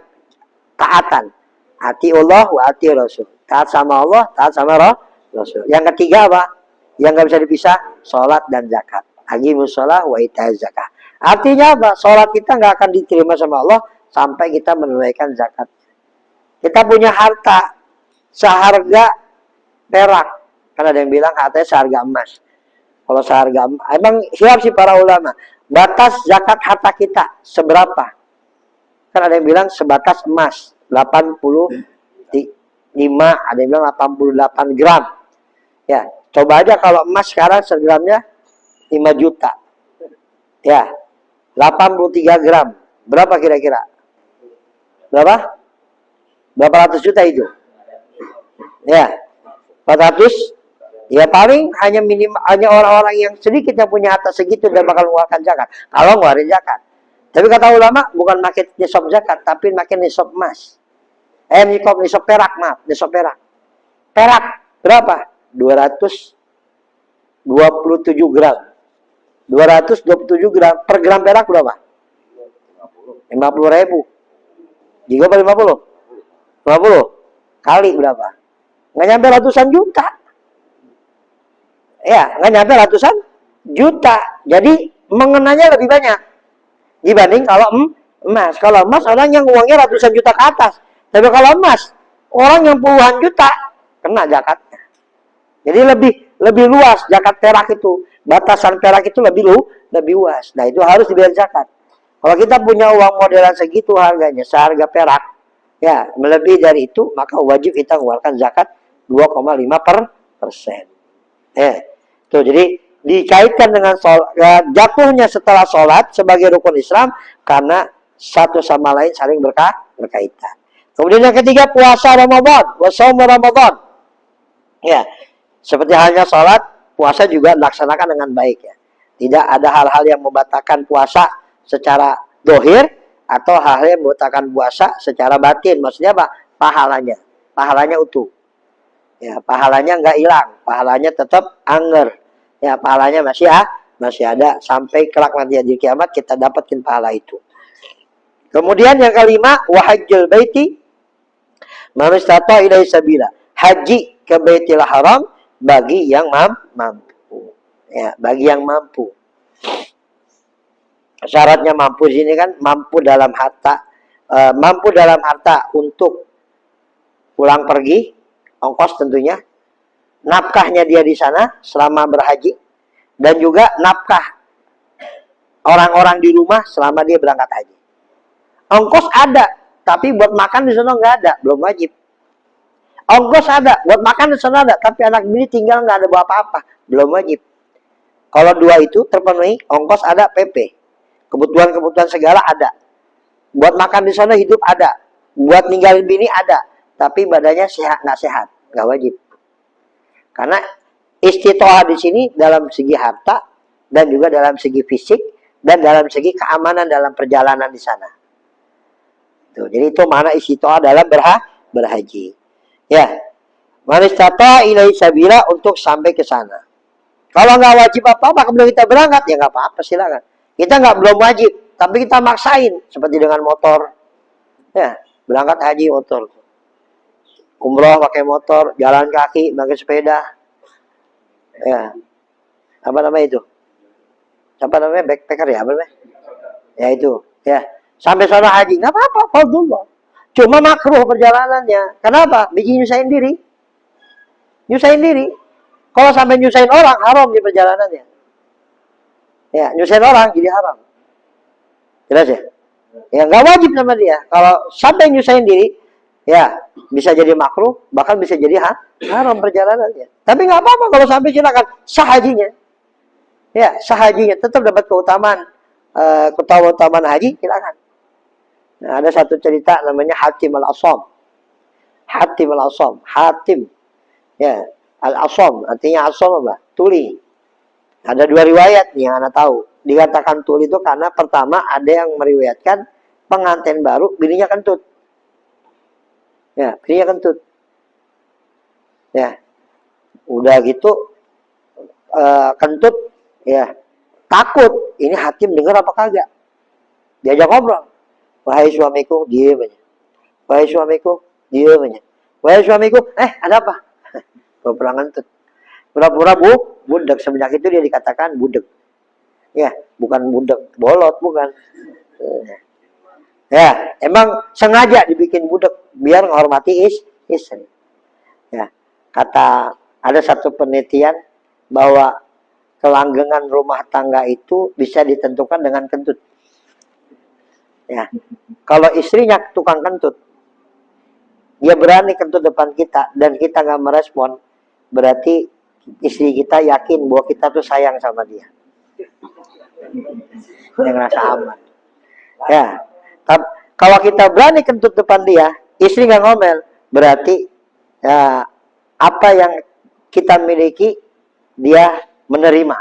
taatan. Ati Allah wa ati Rasul. Taat sama Allah, taat sama Rasul. Yang ketiga apa? Yang nggak bisa dipisah, sholat dan zakat. Aqimus sholah wa ita'az zakah. Artinya apa? Sholat kita nggak akan diterima sama Allah sampai kita menunaikan zakat. Kita punya harta seharga perak. Kan ada yang bilang hartanya seharga emas. Kalau seharga emas, emang siap sih para ulama. Batas zakat harta kita seberapa? Kan ada yang bilang sebatas emas 85, ada yang bilang 88 gram. Ya, coba aja kalau emas sekarang segramnya 5 juta. Ya, 83 gram. Berapa kira-kira? Berapa? Berapa ratus juta itu? Ya, 400. Ya paling hanya orang-orang yang sedikit yang punya harta segitu dan bakal mengeluarkan zakat. Kalau ngeluarin zakat. Tapi kata ulama bukan makin nisab zakat, tapi makin nisab emas. Nisab perak, maaf, nisab perak. Perak berapa? 227 gram. 227 gram. Per gram perak berapa? 50.000. Jika 50? 50? Kali berapa? Nggak nyampe ratusan juta. Ya, nggak nyampe ratusan juta. Jadi mengenanya lebih banyak dibanding kalau emas. Kalau emas orang yang uangnya ratusan juta ke atas. Tapi kalau emas orang yang puluhan juta kena zakatnya. Jadi lebih luas zakat perak itu. Batasan perak itu lebih luas. Nah, itu harus dibayar zakat. Kalau kita punya uang modelan segitu harganya, seharga perak, Ya, melebihi dari itu, maka wajib kita mengeluarkan zakat 2,5%. Tuh, jadi dikaitkan dengan jatuhnya setelah sholat sebagai rukun Islam karena satu sama lain saling berkaitan. Kemudian yang ketiga, puasa Ramadan, wassaum Ramadan. Ya, seperti halnya sholat, puasa juga dilaksanakan dengan baik ya. Tidak ada hal-hal yang membatalkan puasa secara dohir atau hal-hal yang membatalkan puasa secara batin. Maksudnya apa? Pahalanya utuh. Ya, pahalanya nggak hilang, pahalanya tetap anger. Ya, pahalanya masih ada sampai kelak nanti di kiamat kita dapatin pahala itu. Kemudian yang kelima, wahajjul baiti man istata ilaihi sabila. Haji ke Baitul Haram bagi yang mampu. Ya, bagi yang mampu. Syaratnya mampu di sini kan mampu dalam harta, untuk pulang pergi, ongkos tentunya, nafkahnya dia di sana selama berhaji, dan juga nafkah orang-orang di rumah selama dia berangkat haji. Ongkos ada, tapi buat makan di sana nggak ada, belum wajib. Ongkos ada, buat makan di sana ada, tapi anak bini tinggal nggak ada bawa apa-apa, belum wajib. Kalau dua itu terpenuhi, ongkos ada, PP. Kebutuhan-kebutuhan segala ada. Buat makan di sana hidup ada. Buat ninggalin bini ada. Tapi badannya sehat, nggak wajib. Karena istitoah di sini dalam segi harta dan juga dalam segi fisik dan dalam segi keamanan dalam perjalanan di sana. Tuh, jadi itu mana istitoah dalam berhaji. Ya, man istata ilaihi sabila untuk sampai ke sana. Kalau nggak wajib apa-apa, kemudian kita berangkat, ya nggak apa-apa, silakan. Kita belum wajib, tapi kita maksain, seperti dengan motor. Ya, berangkat haji motor. Umroh pakai motor, jalan kaki, pakai sepeda. Ya, apa namanya itu? Apa namanya? Backpacker ya, apa namanya? Ya itu, ya. Sampai sana haji, nggak apa-apa, fardullah. Cuma makruh perjalanannya. Kenapa? Bikin nyusahin diri. Nyusahin diri. Kalau sampai nyusahin orang, haram di perjalanannya. Ya, nyusahin orang jadi haram. Jelas ya? Ya, nggak wajib sama dia. Kalau sampai nyusahin diri, ya bisa jadi makruh, bahkan bisa jadi haram perjalanannya. Tapi nggak apa-apa kalau sampai silakan sah hajinya. Ya, sah hajinya tetap dapat keutamaan haji, silakan. Nah, ada satu cerita namanya Hatim al-Asam. Hatim al-Asam. Hatim. Ya, al-Asam. Artinya Asam apa? Tuli. Ada dua riwayat nih yang Anda tahu. Dikatakan tuli itu karena pertama ada yang meriwayatkan pengantin baru, bininya kentut. Ya, bininya kentut. Ya. Udah gitu, kentut, ya. Takut. Ini Hatim dengar apa kagak? Diajak ngobrol. Wahai suamiku, diem aja. Wahai suamiku, diem aja. Wahai suamiku, ada apa? Pura-pura ngentut. Pura-pura budak. Semenjak itu dia dikatakan budak. Ya, bukan budak bolot, bukan. Ya, emang sengaja dibikin budak biar menghormati istri. Ya, ada satu penelitian bahwa kelanggengan rumah tangga itu bisa ditentukan dengan kentut. Ya, kalau istrinya tukang kentut, dia berani kentut depan kita dan kita nggak merespon, berarti istri kita yakin bahwa kita tuh sayang sama dia. Dia ngerasa aman. Ya, kalau kita berani kentut depan dia, istri nggak ngomel, berarti ya, apa yang kita miliki dia menerima.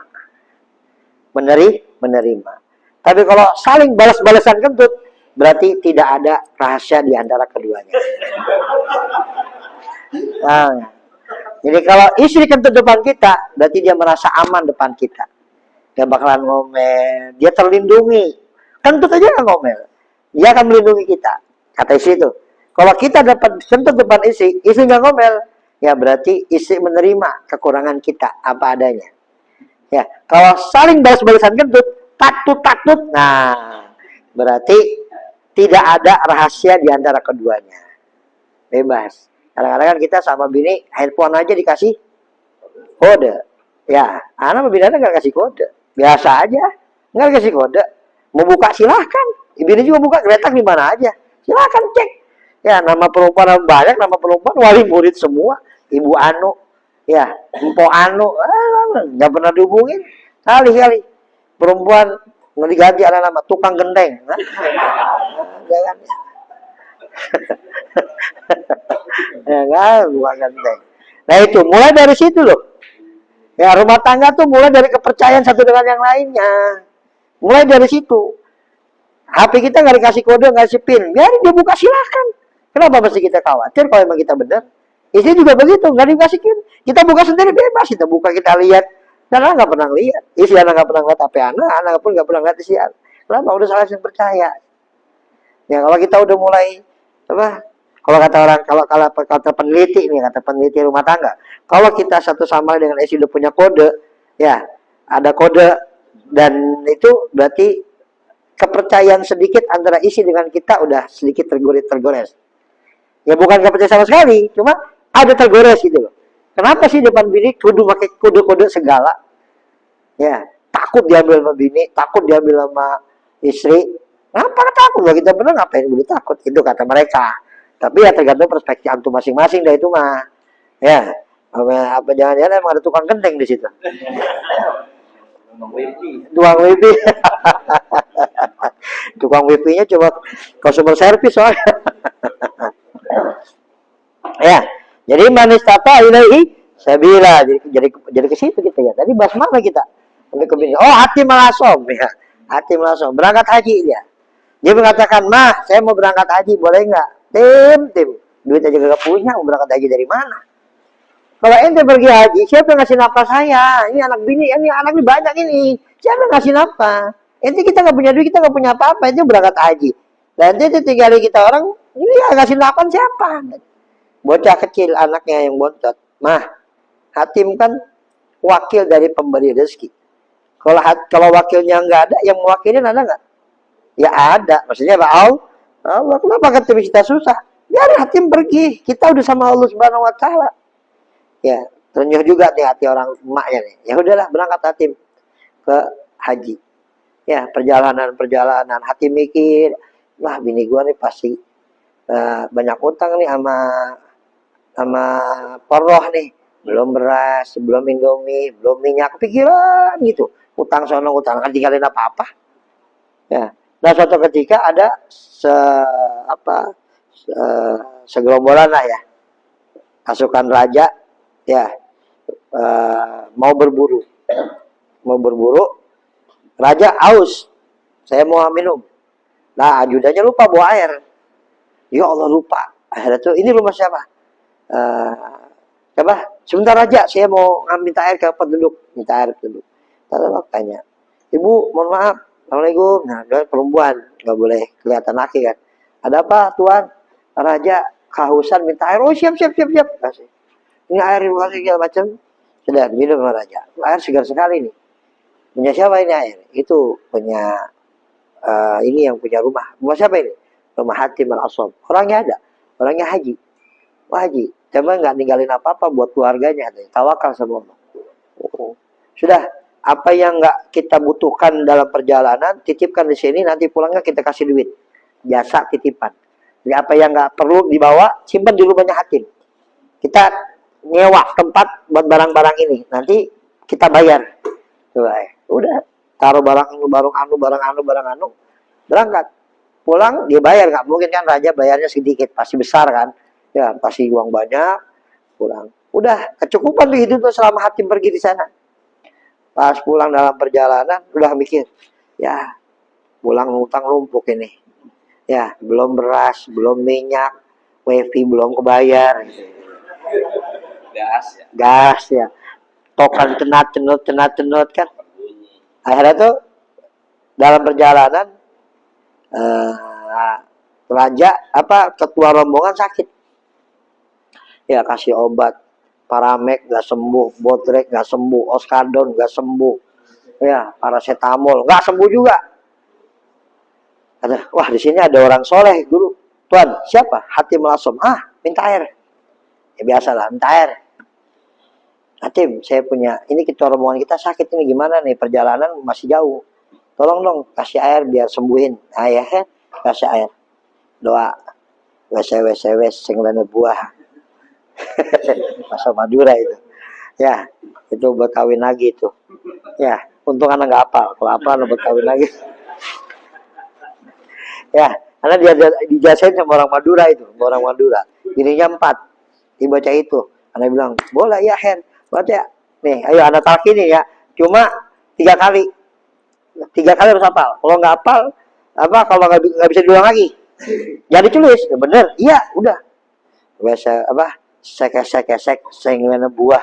Menerima. Tapi kalau saling balas-balasan kentut, berarti tidak ada rahasia di antara keduanya. Nah, jadi kalau istri kentut depan kita, berarti dia merasa aman depan kita. Gak bakalan ngomel, dia terlindungi. Kentut aja gak ngomel, dia akan melindungi kita. Kata istri itu. Kalau kita dapat kentut depan istri gak ngomel, ya berarti istri menerima kekurangan kita apa adanya. Ya, kalau saling balas-balasan kentut, takut, nah berarti tidak ada rahasia di antara keduanya. Bebas. Kadang-kadang kan kita sama bini handphone aja dikasih kode. Ya, anak sama bini nggak kasih kode. Biasa aja, nggak kasih kode. Mau buka silahkan. Bini juga buka, geletak di mana aja. Silahkan cek. Ya, nama perempuan banyak, nama perempuan wali murid semua. Ibu Anu, ya, Empo Anu, nggak pernah dihubungin. Kali-kali. Perempuan mau diganti ada nama tukang gendeng. Jangan. Ya kan, tukang gendeng. Nah itu, mulai dari situ loh. Ya, rumah tangga tuh mulai dari kepercayaan satu dengan yang lainnya. Mulai dari situ. HP kita nggak dikasih kode, nggak dikasih PIN. Biarin dia buka, silakan. Kenapa mesti kita khawatir kalau emang kita benar? Istri juga begitu, nggak dikasih PIN. Kita buka sendiri bebas, kita buka, kita lihat. Dan anak nggak pernah lihat. Istri anak nggak pernah lihat HP anak pun nggak pernah lihat istri anak. Kenapa? Udah saling percaya. Ya kalau kita udah mulai apa? Kalau kata orang, kalau kata peneliti nih, kata peneliti rumah tangga, kalau kita satu sama lain dengan istri udah punya kode, ya ada kode dan itu berarti kepercayaan sedikit antara istri dengan kita udah sedikit tergores. Ya bukan gak percaya sama sekali, cuma ada tergores gitu loh. Kenapa sih depan bini kudu pakai kode-kode segala? Ya, takut diambil sama bini, takut diambil sama istri. Kenapa takut? Lah kita bener ngapain boleh takut? Itu kata mereka. Tapi ya tergantung perspektif antum masing-masing dah itu mah. Ya, apa jangan-jangan emang ada tukang genteng di situ. Tukang wifi. Tukang wifi-nya coba customer service soalnya. Ya, jadi manis tata ilahi sabila. Jadi ke situ kita ya. Tadi bahas mana kita? Sampai ke bini. Oh, hati malasom ya. Hati malasom. Berangkat haji dia. Dia mengatakan, "Mah, saya mau berangkat haji, boleh nggak?" Tim. Duit aja gak punya, mau berangkat haji dari mana? Kalau ente pergi haji, siapa yang ngasih nafkah saya? Ini anak bini, ini anak ini banyak ini. Siapa yang ngasih nafkah? Ente kita nggak punya duit, kita nggak punya apa-apa, ente berangkat haji. Dan ente tinggal kita orang, ini yang ngasih nafkah siapa? Bocah kecil anaknya yang bontot. Mah, hatim kan wakil dari pemberi rezeki. Kalau wakilnya nggak ada, yang mewakilin ada nggak? Ya ada. Maksudnya apa? Allah, kenapa hatim kita susah? Biar hatim pergi. Kita udah sama Allah Subhanahu Wa Taala. Ya, terenyuh juga nih hati orang emaknya nih. Ya udahlah, berangkat hatim ke haji. Ya, perjalanan hati mikir, lah bini gua nih pasti banyak utang nih sama poroh nih. Belum beras, belum indomie, belum minyak, pikiran gitu. Utang sono, utang kan tinggalin apa-apa. Ya. Nah, suatu ketika ada segerombolan lah ya. Pasukan raja ya mau berburu. Raja aus. Saya mau minum. Nah, ajudannya lupa bawa air. Ya Allah lupa. Akhirnya tuh ini rumah siapa? Coba sebentar aja saya mau minta air ke penduduk. Minta air ke penduduk. Lalu tanya, "Ibu, mohon maaf. Assalamualaikum." Nah, dia perempuan, nggak boleh kelihatan laki kan. "Ada apa, Tuan?" "Raja kehausan minta air." "Oh, siap. Kasih. Ini air segala macam. Sudah minum sama raja. Air segar sekali nih. Punya siapa ini air? Itu punya ini yang punya rumah. Rumah siapa ini? Rumah Hatim al-Aswad. Orangnya ada. Orangnya haji. Wah, haji. Coba nggak ninggalin apa-apa buat keluarganya. Tawakal sama Allah. Sudah. Apa yang nggak kita butuhkan dalam perjalanan, titipkan di sini. Nanti pulangnya kita kasih duit. Jasa titipan. Jadi apa yang nggak perlu dibawa, simpan di rumahnya Hatim. Kita nyewa tempat buat barang-barang ini. Nanti kita bayar. Udah. Taruh barang anu, berangkat. Pulang dia bayar, nggak mungkin kan raja bayarnya sedikit, pasti besar kan. Ya, pasti uang banyak. Pulang. Udah, kecukupan di hidup selama Hatim pergi di sana. Pas pulang dalam perjalanan, udah mikir, ya pulang ngutang lumpuk ini. Ya, belum beras, belum minyak, wifi belum kebayar. Gas ya. Tokan cenat kan. Akhirnya tuh dalam perjalanan raja ketua rombongan sakit. Ya kasih obat. Paramek nggak sembuh, Botrek nggak sembuh, Oskadon nggak sembuh, ya paracetamol nggak sembuh juga. Wah di sini ada orang soleh dulu. Tuan siapa? Hatim al-Aswad. Minta air. Ya biasalah minta air. Hatim saya punya ini ketua rombongan kita sakit ini gimana nih perjalanan masih jauh. Tolong dong kasih air biar sembuhin. Ya kasih air. Doa. wes sing lene buah. Bahasa Madura itu. Ya, itu buat kawin lagi itu. Ya, untung anak nggak hafal. Kalau hafal buat kawin lagi. Ya, karena dia dijasain sama orang Madura itu, orang Madura. Bininya 4, dibaca itu. Anak bilang, boleh ya Hen, baca ya. Nih, ayo anak talki nih ya. Cuma 3 kali. 3 kali harus hafal. Kalau nggak hafal, kalau nggak bisa diulang lagi. Jadi tulis, ya bener, iya, udah. Biasa sek sengene buah.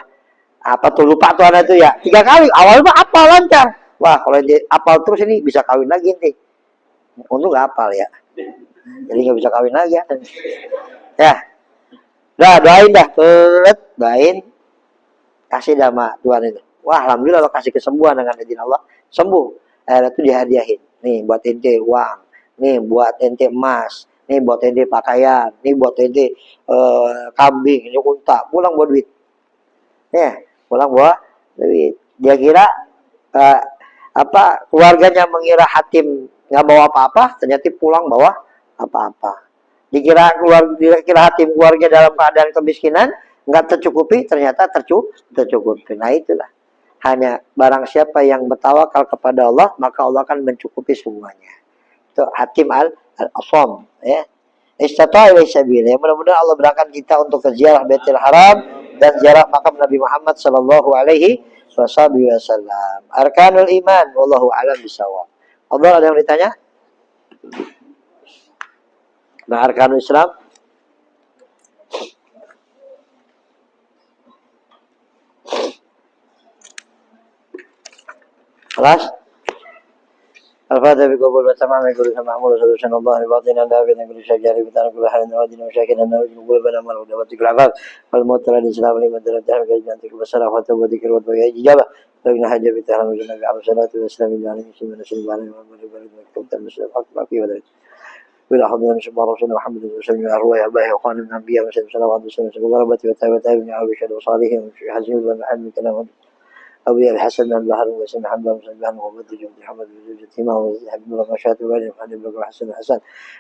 Apa tuh lupa tuh anak itu ya. 3 kali, awalnya hafal lancar. Wah, kalau dia hafal terus ini bisa kawin lagi nih. Untung nggak hafal ya. Jadi nggak bisa kawin lagi ya. Ya. Dah, doain dah. Doain. Kasih sama Tuhan itu. Wah, alhamdulillah lo kasih kesembuhan dengan izin Allah. Sembuh. Akhirnya itu dihadiahin. Nih buat ente uang. Nih buat ente emas. Nih buat ente pakaian. Nih buat ente kambing. Ini unta. Pulang buat duit. Ya, pulang buat duit. Dia kira keluarganya mengira Hatim nggak bawa apa-apa, ternyata pulang bawa apa-apa. Dikira Hatim keluarga dalam keadaan kemiskinan, nggak tercukupi, ternyata tercukupi. Nah itulah. Hanya barang siapa yang bertawakal kepada Allah, maka Allah akan mencukupi semuanya. Itu Hatim al-Asam. Ya. Istata'a ilaihi sabila. Mudah-mudahan Allah berangkat kita untuk ke ziarah Baitul Haram dan ziarah makam Nabi Muhammad sallallahu alaihi wasallam. Arkanul iman, wallahu a'lam bishawab. Allah ada yang ditanya? Nah, arkanul Islam. Kelas? Al-Fatihah biqabul wa tamam kullu sama'mul sallallahu alaihi wa sallam wa batina kullu syajari wa ta'ala kullu halin wa dina syakina wa kullu bana mal wa tikul afal wal mutara di Islam liman darajah wa jantik wa salam wa dzikr wa ijabah lagna haja bi tahram wa nabi sallallahu alaihi wasallam wa alihi wa sallam wa barik wa kuntum muslimin wa fi بالأحضر من شبه رسول محمد صلى الله عليه وسلم أرواح أبائه وخان من الأنبياء وسلم صلوات وسلم وغربة وتابة من عرب شهد وصالحهم وشي حزين الله محمد من كلام أبي الحسن بن البحر وسلم حمد وسلم ومد جود محمد وزوجته وحبيب الله مشاة وغيره محمد بن الحسن الحسن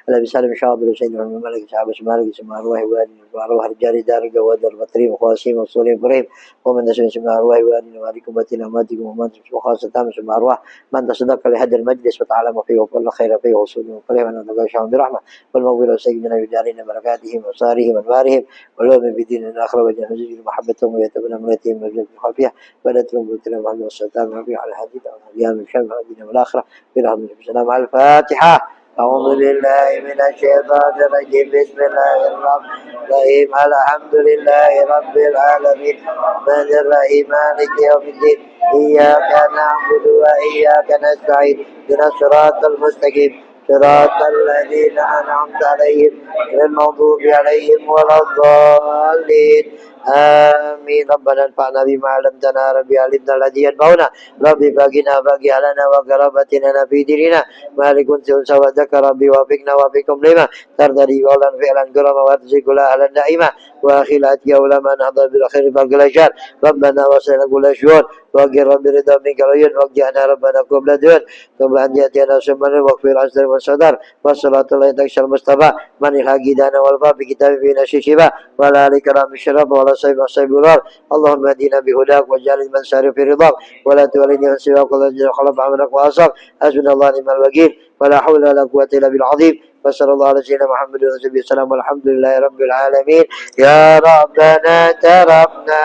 الذي سالم شاطر وسيدنا من الملك شعب مالك اسمه أرواح وادي وأرواح رجال دار جواد البطريم وخواسيم وصولين فريم ومن نسل اسمه أرواح وادي وعليكم باتنا أماتكم وماتكم وخاصة تام اسمه أرواح من تصدق لهذا المجلس وتعلم فيه وكل خير فيه وصولهم فريم أن نتقاشهم برحمة والمغفرة سيدنا يجعلنا بركاتهم وصارهم وانوارهم ولوم بدين الآخر وجه نزيل محبتهم ويتبنى ملتهم وجه خافية ولتهم بوتنا محمد والسلام على الحديث والأيام الشمس والدين والآخرة برحمة السلام على الفاتحة. أعوذ بالله من الشيطان الرجيم بسم الله الرحمن الرحيم الحمد لله رب العالمين الرحمن الرحيم مالك يوم الدين إياك نعبد وإياك نستعين اهدنا الصراط المستقيم صراط الذين أنعمت عليهم غير المغضوب عليهم ولا الضالين آمين. ربنا انفعنا بما علمتنا ربي علمنا الذي ينفعنا ربي باقنا باقي علينا وقرابتنا في ديننا مالك سوى ذكر ربي وفقنا وفقكم لما ترضي قولا فعلا كرما وارزق لا على النعيمة وأخلات يوم نحضر بالخير بالقلشان ربنا وصلنا كل شهور وقر ربي رضا منك العيون وقجعنا ربنا قبل دون قبل أن يأتينا سمنا واغفر العسر والصدر والصلاة الله تكشى المصطفى من الحقيدان والفا بكتاب فينا ششبا ولا لكرام الشرف ولا صيب صيب النار اللهم اهدنا بهداك واجعل من سار في رضاك ولا تولني من سواك ولا تجعل خلف عملك وأصاب حسبنا الله نعم الوكيل ولا حول ولا قوة إلا بالعظيم وصلى الله على سيدنا محمد وصحبه وسلم والحمد لله رب العالمين. يا ربنا تربنا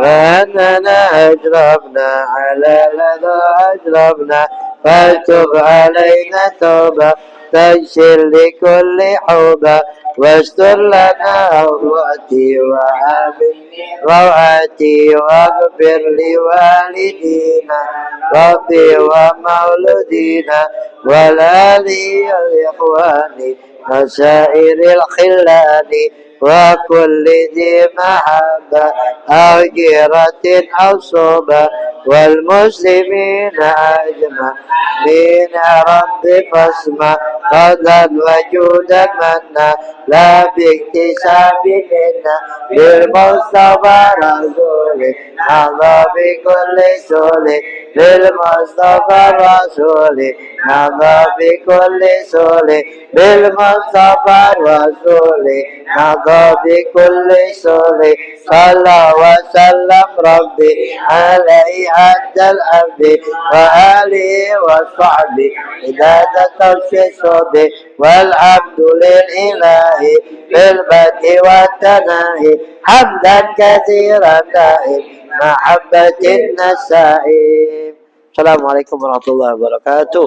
وأننا أجربنا على لدى أجربنا فاتب علينا توبة تغسل لكل حوبة واستر لنا عوراتي وعافني روعتي واغفر لوالدينا ربي ومولودينا والآلي الإخوان وسائر الخلان وكل ذي محبة أو جيرة أو صوبة والمسلمين أجمعين يا رب فاسمع فضلا وجودا منا لا باكتساب منا بالمصطفى رسول الله بكل سول بالمصطفى الرسول نضى بكل سول بالمصطفى الرسول نضى بكل سول صلى وسلم ربي عليه أدى الأبد وآله وصحبه إذا تخصص به والعبد للإله بالبدء والتناهي حمدا كثيرا دائم محبة النسائم. السلام عليكم ورحمة الله وبركاته.